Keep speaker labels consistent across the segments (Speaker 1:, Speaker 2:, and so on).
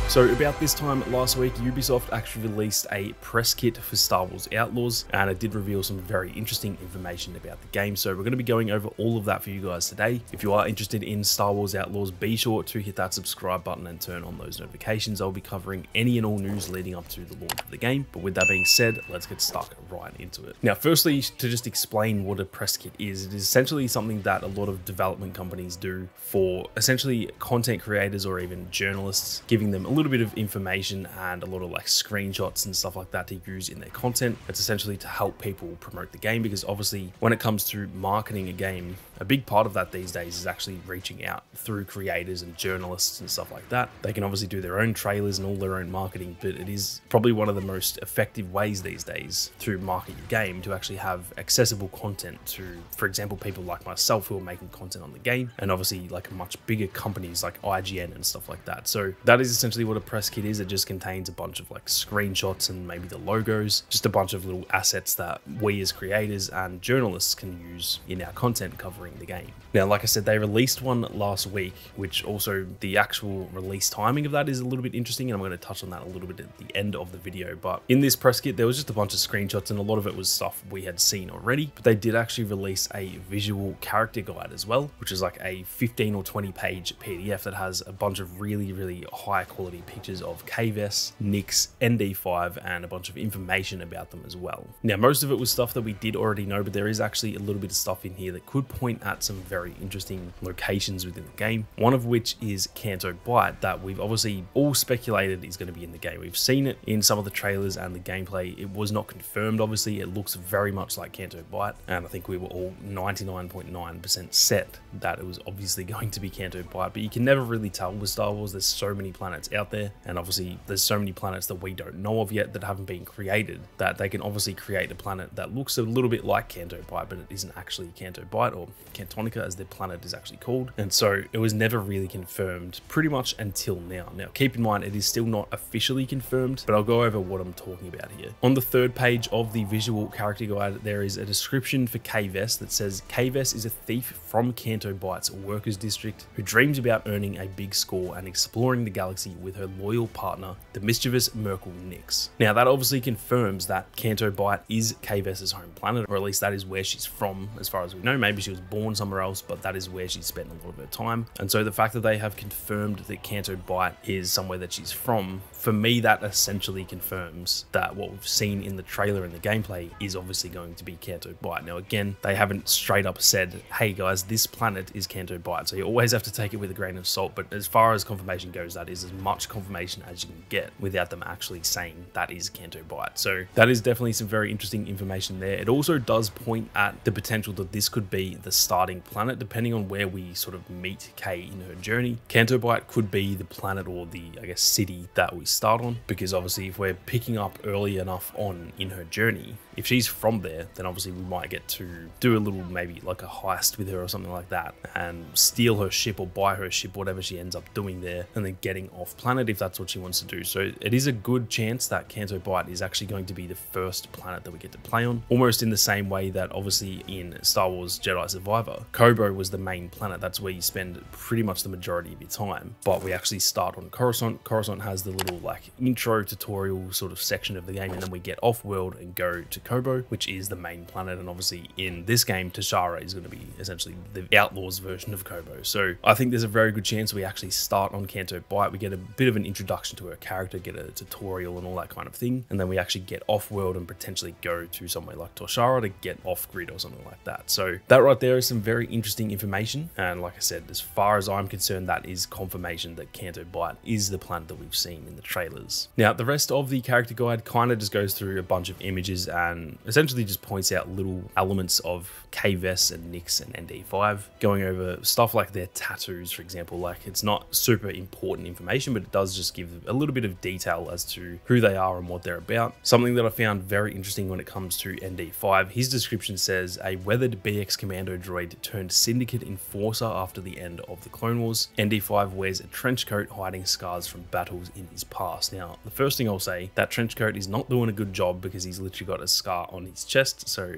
Speaker 1: So about this time last week, Ubisoft actually released a press kit for Star Wars Outlaws, and it did reveal some very interesting information about the game. So we're going to be going over all of that for you guys today. If you are interested in Star Wars Outlaws, be sure to hit that subscribe button and turn on those notifications. I'll be covering any and all news leading up to the launch of the game. But with that being said, let's get stuck right into it. Now, firstly, to just explain what a press kit is, it is essentially something that a lot of development companies do for essentially content creators or even journalists, giving them a little bit of information and a lot of like screenshots and stuff like that to use in their content. It's essentially to help people promote the game, because obviously when it comes to marketing a game, a big part of that these days is actually reaching out through creators and journalists and stuff like that. They can obviously do their own trailers and all their own marketing, but it is probably one of the most effective ways these days to market your game, to actually have accessible content to, for example, people like myself who are making content on the game, and obviously like much bigger companies like IGN and stuff like that. So that is essentially what a press kit is. It just contains a bunch of like screenshots and maybe the logos, just a bunch of little assets that we as creators and journalists can use in our content covering the game. Now, like I said, they released one last week, which also the actual release timing of that is a little bit interesting, and I'm going to touch on that a little bit at the end of the video. But in this press kit, there was just a bunch of screenshots, and a lot of it was stuff we had seen already, but they did actually release a visual character guide as well, which is like a 15 or 20 page PDF that has a bunch of really high quality pictures of Kves, Nyx, ND5, and a bunch of information about them as well. Now, most of it was stuff that we did already know, but there is actually a little bit of stuff in here that could point at some very interesting locations within the game. One of which is Canto Bight, that we've obviously all speculated is going to be in the game. We've seen it in some of the trailers and the gameplay. It was not confirmed, obviously. It looks very much like Canto Bight, and I think we were all 99.9% set that it was obviously going to be Canto Bight, but you can never really tell with Star Wars. There's so many planets out there, and obviously there's so many planets that we don't know of yet that haven't been created, that they can obviously create a planet that looks a little bit like Canto Bight, but it isn't actually Canto Bight, or Cantonica as their planet is actually called. And so it was never really confirmed pretty much until now. Now, keep in mind, it is still not officially confirmed, but I'll go over what I'm talking about here. On the third page of the visual character guide, there is a description for Kves that says, Kves is a thief from Canto Bight's workers district who dreams about earning a big score and exploring the galaxy with her loyal partner, the mischievous Merkel Nyx. Now, that obviously confirms that Canto Bight is Kves' home planet, or at least that is where she's from, as far as we know. Maybe she was born somewhere else, but that is where she spent a lot of her time. And so the fact that they have confirmed that Canto Bight is somewhere that she's from, for me, that essentially confirms that what we've seen in the trailer and the gameplay is obviously going to be Canto Bight. Now, again, they haven't straight up said, hey guys, this planet is Canto Bight, so you always have to take it with a grain of salt. But as far as confirmation goes, that is as much confirmation as you can get without them actually saying that is Canto Bight. So that is definitely some very interesting information there. It also does point at the potential that this could be the starting planet, depending on where we sort of meet Kay in her journey. Canto Bight could be the planet, or the, I guess, city that we start on, because obviously if we're picking up early enough on in her journey, if she's from there, then obviously we might get to do a little, maybe like a heist with her or something like that, and steal her ship or buy her ship, whatever she ends up doing there, and then getting off planet if that's what she wants to do. So it is a good chance that Canto Bight is actually going to be the first planet that we get to play on, almost in the same way that obviously in Star Wars Jedi Survivor, Koboh was the main planet. That's where you spend pretty much the majority of your time, but we actually start on Coruscant. Coruscant has the little like intro tutorial sort of section of the game, and then we get off world and go to Koboh, which is the main planet. And obviously in this game, Tashara is going to be essentially the Outlaws version of Koboh. So I think there's a very good chance we actually start on Canto Bight. We get a bit of an introduction to her character, get a tutorial and all that kind of thing, and then we actually get off world and potentially go to somewhere like Tashara to get off grid or something like that. So that right there is some very interesting information, and like I said, as far as I'm concerned, that is confirmation that Canto Bight is the planet that we've seen in the trailers. Now, the rest of the character guide kind of just goes through a bunch of images and essentially just points out little elements of Kves and Nyx and ND5, going over stuff like their tattoos, for example. Like, it's not super important information, but it does just give a little bit of detail as to who they are and what they're about. Something that I found very interesting when it comes to ND5, his description says, a weathered BX commando droid turned syndicate enforcer after the end of the Clone Wars. ND5 wears a trench coat hiding scars from battles in his past. Now, the first thing I'll say, that trench coat is not doing a good job, because he's literally got a scar on his chest, so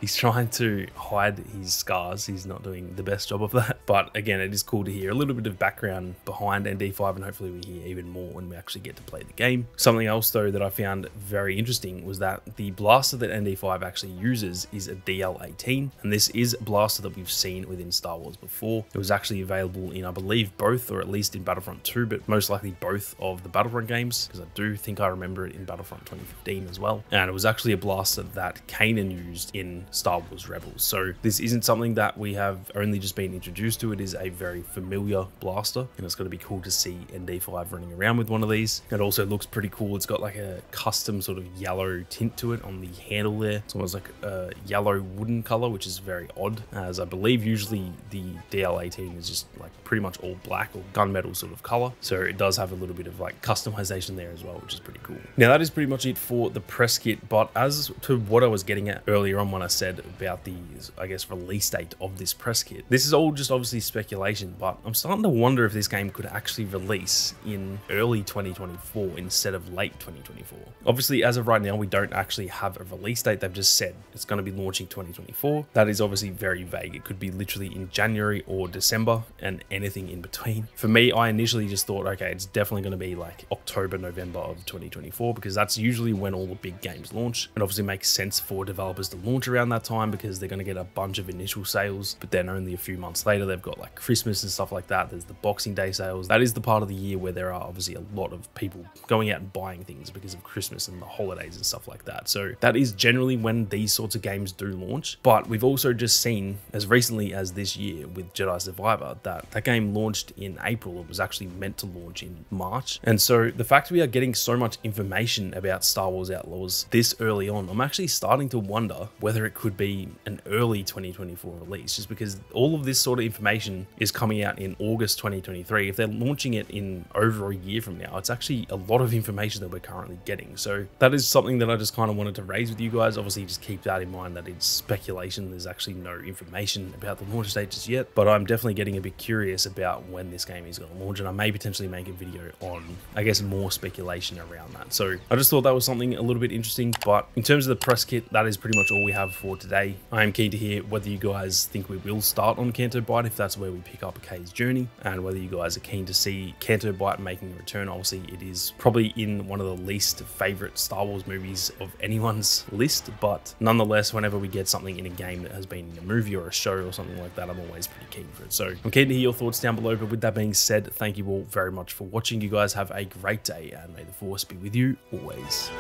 Speaker 1: he's trying to hide his scars. He's not doing the best job of that, but again, it is cool to hear a little bit of background behind ND5, and hopefully we hear even more when we actually get to play the game. Something else though that I found very interesting was that the blaster that ND5 actually uses is a DL-18, and this is a blaster that we've seen within Star Wars before. It was actually available in, I believe, both, or at least in Battlefront 2, but most likely both of the Battlefront games, because I do think I remember it in Battlefront 2015 as well. And it was actually a blaster that Kanan used in Star Wars Rebels. So this isn't something that we have only just been introduced to. It is a very familiar blaster, and it's going to be cool to see ND5 running around with one of these. It also looks pretty cool. It's got like a custom sort of yellow tint to it on the handle there. It's almost like a yellow wooden color, which is very odd, as I believe usually the DL-18 is just like pretty much all black or gunmetal sort of color. So it does have a little bit of like customization there as well, which is pretty cool. Now that is pretty much it for the press kit, but as to what I was getting at earlier on when I said about the, I guess, release date of this press kit, this is all just obviously speculation, but I'm starting to wonder if this game could actually release in early 2024 instead of late 2024. Obviously, as of right now, we don't actually have a release date. They've just said it's going to be launching 2024. That is obviously very vague. It could be literally in January or December and anything in between. For me, I initially just thought, okay, it's definitely going to be like October, November of 2024, because that's usually when all the big games launch. It obviously makes sense for developers to launch around that time because they're going to get a bunch of initial sales, but then only a few months later, they've got like Christmas and stuff like that. There's the Boxing Day sales. That is the part of the year where there are obviously a lot of people going out and buying things because of Christmas and the holidays and stuff like that. So that is generally when these sorts of games do launch. But we've also just seen as recently as this year with Jedi Survivor that game launched in April. It was actually meant to launch in March. And so the fact we are getting so much information about Star Wars Outlaws this early on, I'm actually starting to wonder whether it could be an early 2024 release, just because all of this sort of information is coming out in August 2023. If they're launching it in over a year from now, it's actually a lot of information that we're currently getting. So that is something that I just kind of wanted to raise with you guys. Obviously, just keep that in mind that it's speculation. There's actually no information about the launch date just yet, but I'm definitely getting a bit curious about when this game is going to launch, and I may potentially make a video on, I guess, more speculation around that. So I just thought that was something a little bit interesting. But in terms of the press kit, that is pretty much all we have for today. I am keen to hear whether you guys think we will start on Canto Bight, if that's where we pick up Kay's journey, and whether you guys are keen to see Canto Bight making a return. Obviously, it is probably in one of the least favorite Star Wars movies of anyone's list, but nonetheless, whenever we get something in a game that has been in a movie or a show or something like that, I'm always pretty keen for it. So I'm keen to hear your thoughts down below. But with that being said, thank you all very much for watching. You guys have a great day, and may the Force be with you always.